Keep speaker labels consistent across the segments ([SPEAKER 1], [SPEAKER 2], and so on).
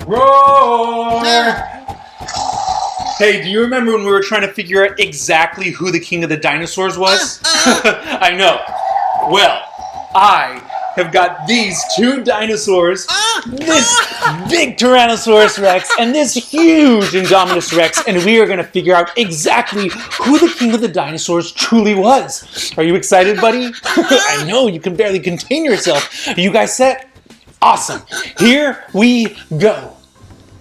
[SPEAKER 1] Roar! Hey, do you remember when we were trying to figure out exactly who the king of the dinosaurs was? I know. Well, I have got these two dinosaurs, this big Tyrannosaurus Rex and this huge Indominus Rex, and we are going to figure out exactly who the king of the dinosaurs truly was. Are you excited, buddy? I know, you can barely contain yourself. Are you guys set? Awesome. Here we go.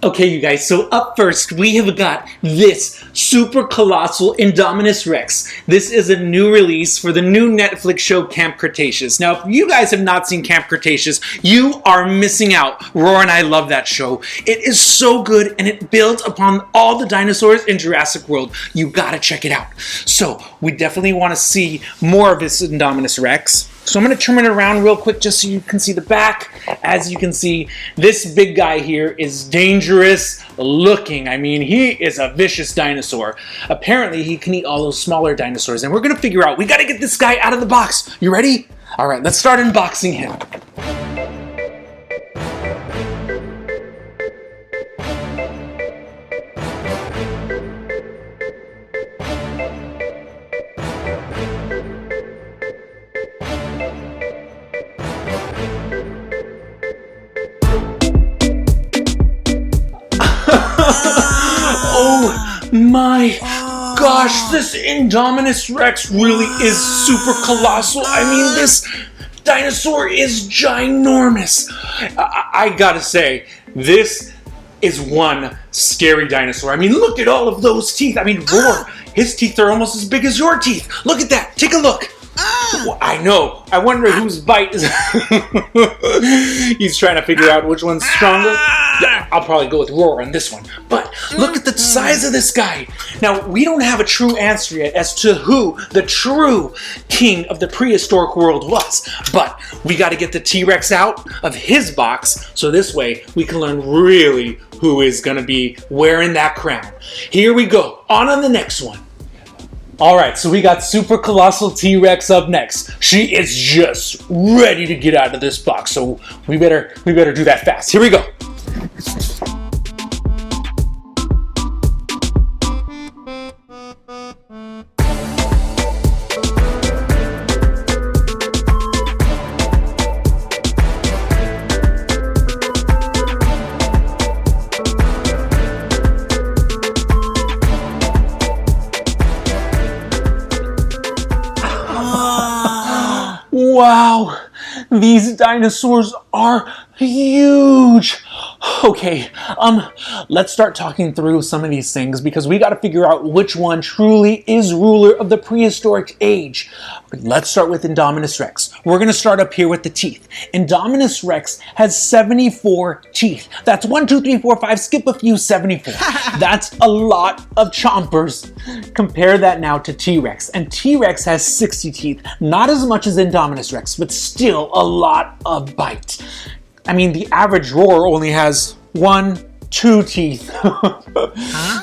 [SPEAKER 1] Okay, you guys, so up first, we have got this super colossal Indominus Rex. This is a new release for the new Netflix show Camp Cretaceous. Now, if you guys have not seen Camp Cretaceous, you are missing out. Roar and I love that show. It is so good, and it builds upon all the dinosaurs in Jurassic World. You gotta check it out. So, we definitely want to see more of this Indominus Rex. So I'm going to turn it around real quick just so you can see the back. As you can see, this big guy here is dangerous looking. I mean, he is a vicious dinosaur. Apparently, he can eat all those smaller dinosaurs. And we're going to figure out, we got to get this guy out of the box. You ready? All right, let's start unboxing him. Oh my gosh, this Indominus Rex really is super colossal. I mean, this dinosaur is ginormous. I gotta say, this is one scary dinosaur. I mean, look at all of those teeth. I mean, Roar, his teeth are almost as big as your teeth. Look at that. Take a look. Well, I know. I wonder whose bite is... He's trying to figure out which one's stronger. Yeah, I'll probably go with Roar on this one. But look at the size of this guy. Now, we don't have a true answer yet as to who the true king of the prehistoric world was. But we got to get the T-Rex out of his box, so this way we can learn really who is going to be wearing that crown. Here we go. On the next one. Alright, so we got Super Colossal T-Rex up next. She is just ready to get out of this box, so we better do that fast. Here we go. Wow, these dinosaurs are huge. Okay, let's start talking through some of these things because we got to figure out which one truly is ruler of the prehistoric age. Let's start with Indominus Rex. We're going to start up here with the teeth. Indominus Rex has 74 teeth. That's 1, 2, 3, 4, 5, skip a few, 74. That's a lot of chompers. Compare that now to T-Rex. And T-Rex has 60 teeth. Not as much as Indominus Rex, but still a lot of bite. I mean, the average Roar only has 1, 2 teeth.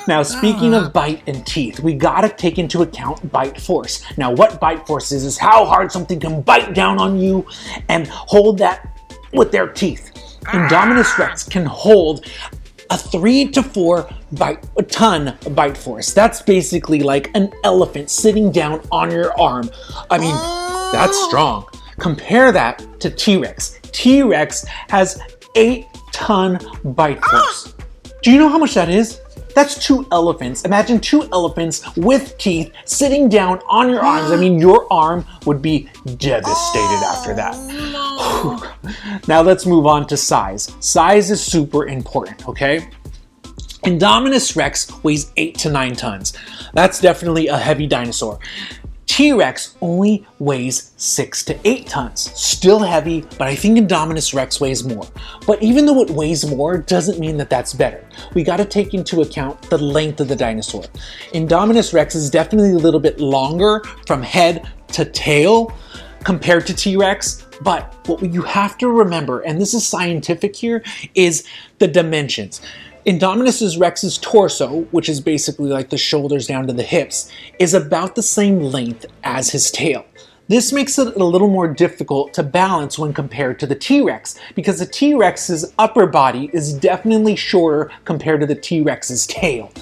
[SPEAKER 1] Now, speaking of bite and teeth, we gotta take into account bite force. Now, what bite force is how hard something can bite down on you and hold that with their teeth. Indominus Rex can hold a 3 to 4 ton bite force. That's basically like an elephant sitting down on your arm. I mean, that's strong. Compare that to T-Rex. T-Rex has 8-ton bite force. Do you know how much that is? That's 2 elephants. Imagine 2 elephants with teeth sitting down on your arms. I mean, your arm would be devastated after that. Now let's move on to size. Size is super important, okay? Indominus Rex weighs 8 to 9 tons. That's definitely a heavy dinosaur. T-Rex only weighs 6 to 8 tons. Still heavy, but I think Indominus Rex weighs more. But even though it weighs more, doesn't mean that that's better. We gotta take into account the length of the dinosaur. Indominus Rex is definitely a little bit longer from head to tail compared to T-Rex, but what you have to remember, and this is scientific here, is the dimensions. Indominus Rex's torso, which is basically like the shoulders down to the hips, is about the same length as his tail. This makes it a little more difficult to balance when compared to the T-Rex, because the T-Rex's upper body is definitely shorter compared to the T-Rex's tail.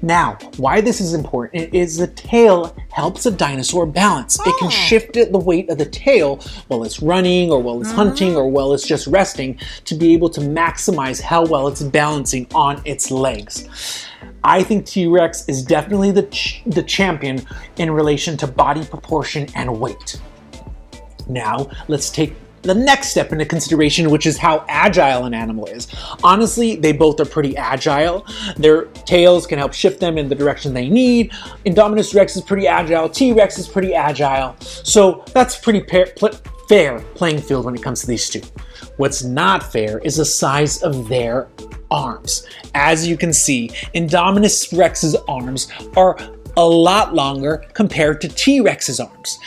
[SPEAKER 1] Now, why this is important is the tail helps a dinosaur balance. It can shift the weight of the tail while it's running or while it's hunting or while it's just resting to be able to maximize how well it's balancing on its legs. I think T-Rex is definitely the champion in relation to body proportion and weight. Now, let's take the next step into consideration, which is how agile an animal is. Honestly, they both are pretty agile. Their tails can help shift them in the direction they need. Indominus Rex is pretty agile. T-Rex is pretty agile. So that's pretty fair playing field when it comes to these two. What's not fair is the size of their arms. As you can see, Indominus Rex's arms are a lot longer compared to T-Rex's arms.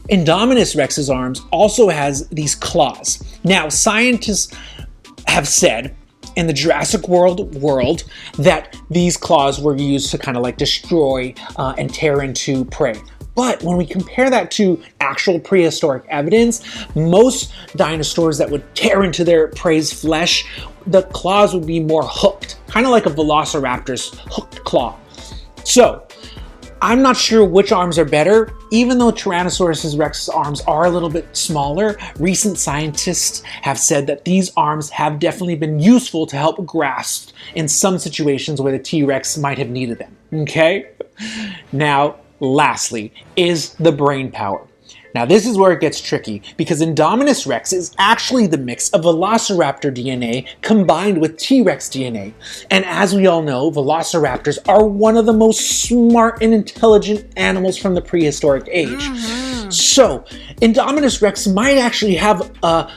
[SPEAKER 1] Indominus Rex's arms also has these claws. Now, scientists have said in the Jurassic World that these claws were used to kind of like destroy and tear into prey. But when we compare that to actual prehistoric evidence, most dinosaurs that would tear into their prey's flesh, the claws would be more hooked, kind of like a Velociraptor's hooked claw. So, I'm not sure which arms are better. Even though Tyrannosaurus Rex's arms are a little bit smaller, recent scientists have said that these arms have definitely been useful to help grasp in some situations where the T-Rex might have needed them, okay? Now, lastly, is the brain power. Now this is where it gets tricky, because Indominus Rex is actually the mix of Velociraptor DNA combined with T-Rex DNA. And as we all know, Velociraptors are one of the most smart and intelligent animals from the prehistoric age. So, Indominus Rex might actually have a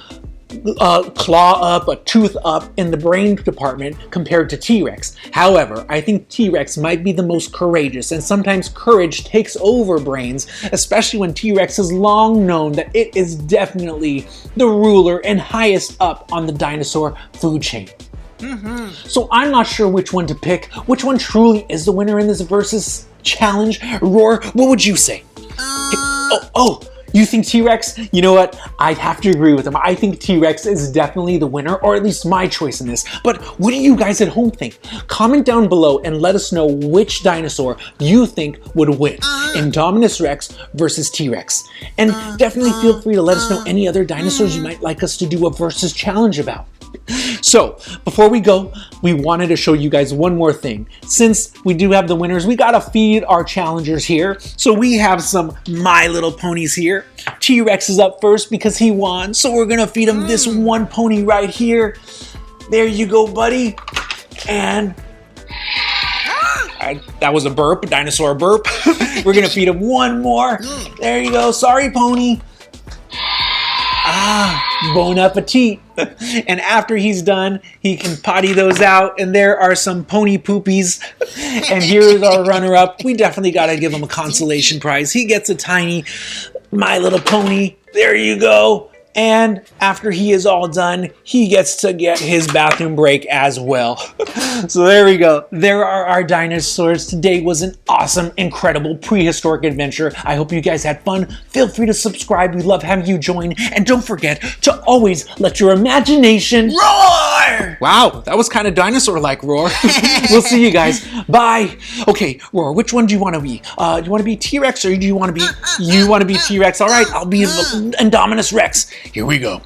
[SPEAKER 1] claw up, a tooth up in the brain department compared to T-Rex. However, I think T-Rex might be the most courageous, and sometimes courage takes over brains, especially when T-Rex has long known that it is definitely the ruler and highest up on the dinosaur food chain. So I'm not sure which one to pick, which one truly is the winner in this versus challenge. Roar, what would you say? You think T-Rex? You know what? I'd have to agree with him. I think T-Rex is definitely the winner, or at least my choice in this. But what do you guys at home think? Comment down below and let us know which dinosaur you think would win. Indominus Rex versus T-Rex. And definitely feel free to let us know any other dinosaurs you might like us to do a versus challenge about. So, before we go, we wanted to show you guys one more thing. Since we do have the winners, we gotta feed our challengers here. So we have some My Little Ponies here. T-Rex is up first because he won, so we're gonna feed him this one pony right here. There you go, buddy. And that was a burp, a dinosaur burp. We're gonna feed him one more. There you go. Sorry, pony. Bon appetit. And after he's done, he can potty those out, and there are some pony poopies. And here's our runner-up. We definitely gotta give him a consolation prize. He gets a tiny My Little Pony. There you go. And after he is all done, he gets to get his bathroom break as well. So there we go. There are our dinosaurs. Today was an awesome, incredible prehistoric adventure. I hope you guys had fun. Feel free to subscribe. We love having you join. And don't forget to always let your imagination roar! Wow, that was kind of dinosaur-like, Roar. We'll see you guys. Bye. Okay, Roar, which one do you want to be? Do you want to be T-Rex or do you want to be... You want to be T-Rex? All right, I'll be Indominus Rex. Here we go.